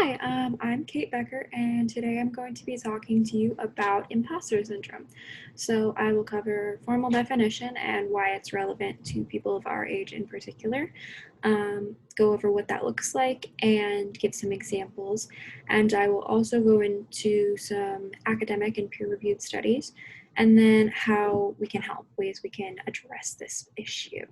Hi, I'm Kate Becker, and today I'm going to be talking to you about imposter syndrome. So, I will cover formal definition and why it's relevant to people of our age in particular, go over what that looks like, and give some examples. And I will also go into some academic and peer reviewed studies, and then how we can help, ways we can address this issue.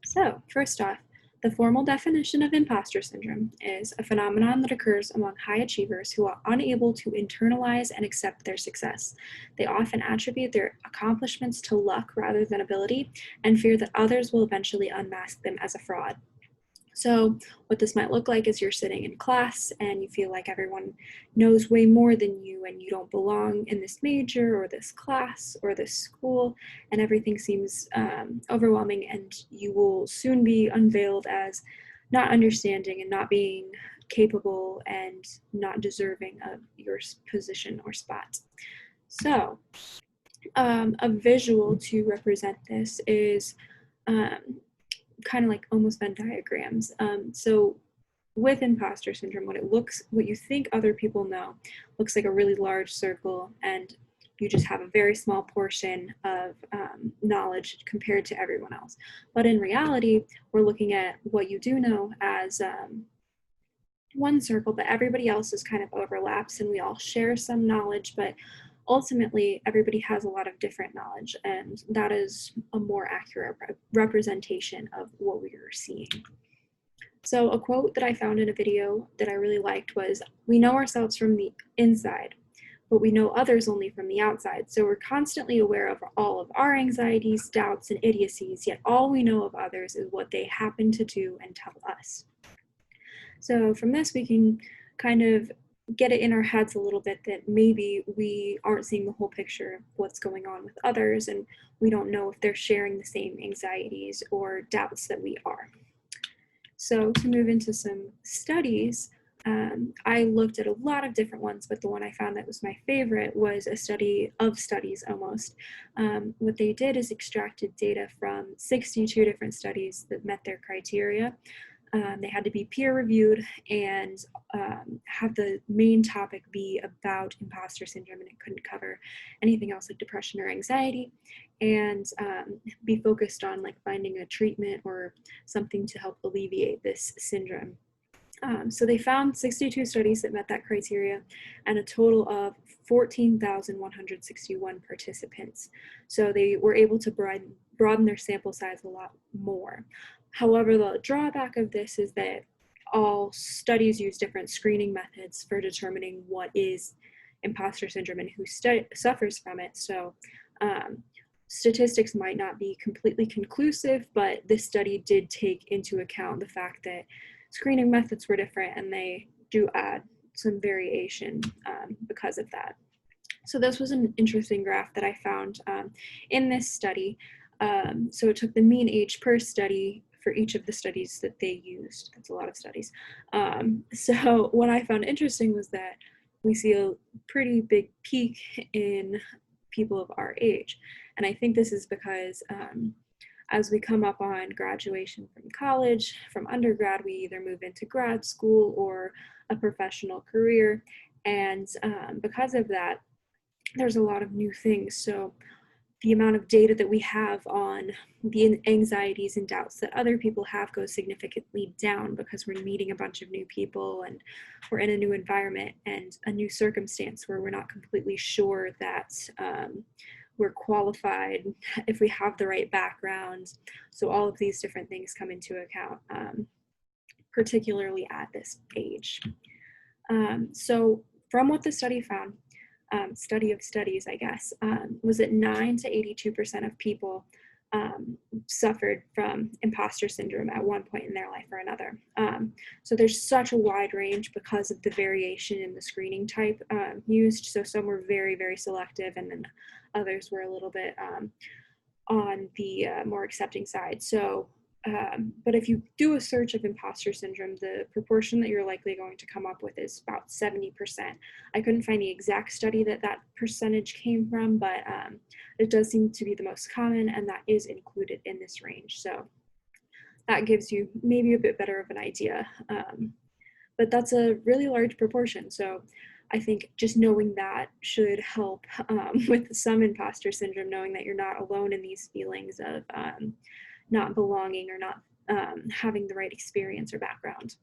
So, first off, the formal definition of imposter syndrome is a phenomenon that occurs among high achievers who are unable to internalize and accept their success. They often attribute their accomplishments to luck rather than ability and fear that others will eventually unmask them as a fraud. So, what this might look like is you're sitting in class and you feel like everyone knows way more than you, and you don't belong in this major or this class or this school, and everything seems overwhelming, and you will soon be unveiled as not understanding and not being capable and not deserving of your position or spot. So, a visual to represent this is um, kind of like almost Venn diagrams. So with imposter syndrome, what you think other people know looks like a really large circle, and you just have a very small portion of knowledge compared to everyone else. But in reality, we're looking at what you do know as one circle, but everybody else is kind of overlaps, and we all share some knowledge, but ultimately everybody has a lot of different knowledge, and that is a more accurate representation of what we are seeing. So a quote that I found in a video that I really liked was, "We know ourselves from the inside, but we know others only from the outside. So we're constantly aware of all of our anxieties, doubts, and idiocies, yet all we know of others is what they happen to do and tell us." So from this, we can kind of get it in our heads a little bit that maybe we aren't seeing the whole picture of what's going on with others, and we don't know if they're sharing the same anxieties or doubts that we are. So to move into some studies, I looked at a lot of different ones, but the one I found that was my favorite was a study of studies almost. What they did is extracted data from 62 different studies that met their criteria. They had to be peer reviewed and have the main topic be about imposter syndrome, and it couldn't cover anything else like depression or anxiety, and be focused on like finding a treatment or something to help alleviate this syndrome. So they found 62 studies that met that criteria and a total of 14,161 participants. So they were able to broaden their sample size a lot more. However, the drawback of this is that all studies use different screening methods for determining what is imposter syndrome and who suffers from it. So statistics might not be completely conclusive, but this study did take into account the fact that screening methods were different, and they do add some variation because of that. So this was an interesting graph that I found in this study. So it took the mean age per study for each of the studies that they used. That's a lot of studies. So what I found interesting was that we see a pretty big peak in people of our age. And I think this is because as we come up on graduation from college, from undergrad, we either move into grad school or a professional career. And because of that, there's a lot of new things. So the amount of data that we have on the anxieties and doubts that other people have goes significantly down because we're meeting a bunch of new people and we're in a new environment and a new circumstance where we're not completely sure that we're qualified, if we have the right background. So all of these different things come into account, particularly at this age. So from what the study found, study of studies, I guess, was that 9 to 82% of people suffered from imposter syndrome at one point in their life or another. So there's such a wide range because of the variation in the screening type used. So some were very, very selective, and then others were a little bit on the more accepting side. So but if you do a search of imposter syndrome, the proportion that you're likely going to come up with is about 70%. I couldn't find the exact study that percentage came from, but it does seem to be the most common, and that is included in this range. So that gives you maybe a bit better of an idea. but that's a really large proportion. So I think just knowing that should help with some imposter syndrome, knowing that you're not alone in these feelings of not belonging or not having the right experience or background.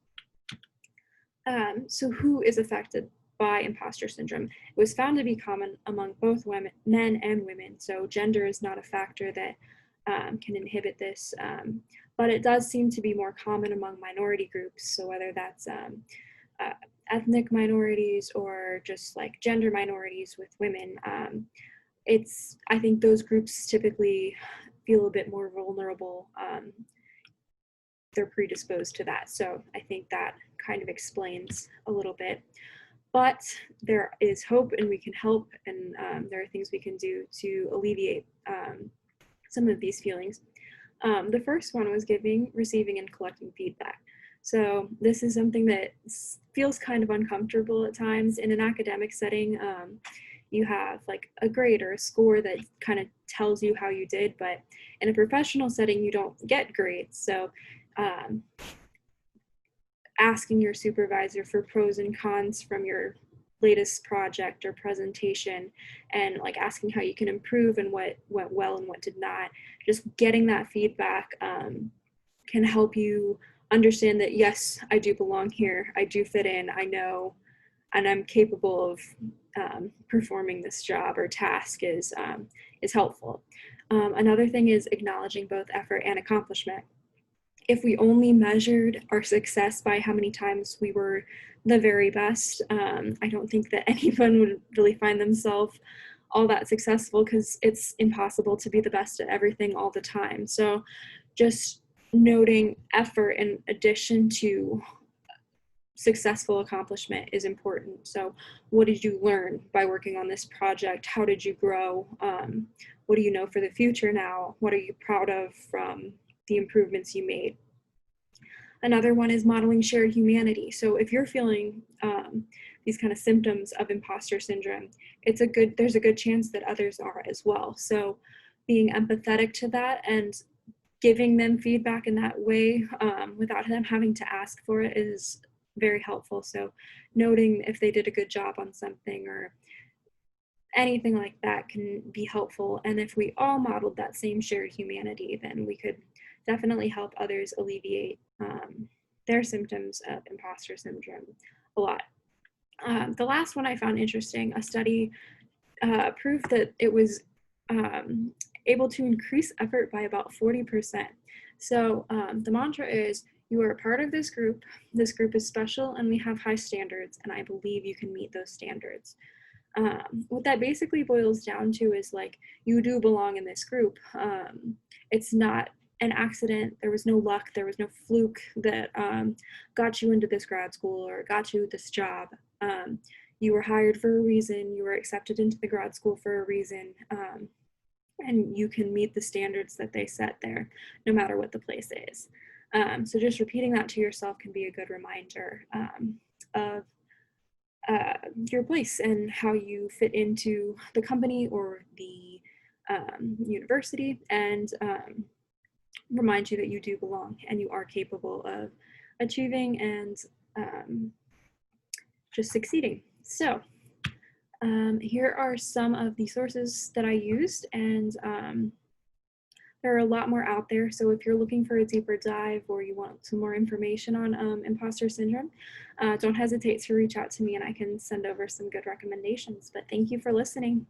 So who is affected by imposter syndrome? It was found to be common among both men and women. So gender is not a factor that can inhibit this, but it does seem to be more common among minority groups. So whether that's uh, ethnic minorities or just like gender minorities with women, I think those groups typically feel a bit more vulnerable. They're predisposed to that. So I think that kind of explains a little bit. But there is hope and we can help, and there are things we can do to alleviate some of these feelings. The first one was giving, receiving, and collecting feedback. So this is something that feels kind of uncomfortable at times in an academic setting. You have like a grade or a score that kind of tells you how you did, but in a professional setting, you don't get grades. So um, asking your supervisor for pros and cons from your latest project or presentation, and like asking how you can improve and what went well and what did not, just getting that feedback can help you understand that yes, I do belong here, I do fit in, I know, and I'm capable of performing this job or task is helpful. Another thing is acknowledging both effort and accomplishment. If we only measured our success by how many times we were the very best, I don't think that anyone would really find themselves all that successful, because it's impossible to be the best at everything all the time. So just noting effort in addition to successful accomplishment is important. So what did you learn by working on this project? How did you grow? What do you know for the future now? What are you proud of from the improvements you made? Another one is modeling shared humanity. So if you're feeling these kind of symptoms of imposter syndrome, there's a good chance that others are as well. So being empathetic to that and giving them feedback in that way without them having to ask for it is very helpful. So noting if they did a good job on something or anything like that can be helpful. And if we all modeled that same shared humanity, then we could definitely help others alleviate their symptoms of imposter syndrome a lot. The last one I found interesting, a study proved that it was able to increase effort by about 40%. So the mantra is, you are a part of this group. This group is special and we have high standards, and I believe you can meet those standards. What that basically boils down to is like, you do belong in this group. It's not an accident. There was no luck. There was no fluke that got you into this grad school or got you this job. You were hired for a reason. You were accepted into the grad school for a reason. And you can meet the standards that they set there, no matter what the place is. So just repeating that to yourself can be a good reminder of your place and how you fit into the company or the university, and remind you that you do belong and you are capable of achieving and just succeeding. So here are some of the sources that I used, and there are a lot more out there. So if you're looking for a deeper dive or you want some more information on imposter syndrome, don't hesitate to reach out to me and I can send over some good recommendations. But thank you for listening.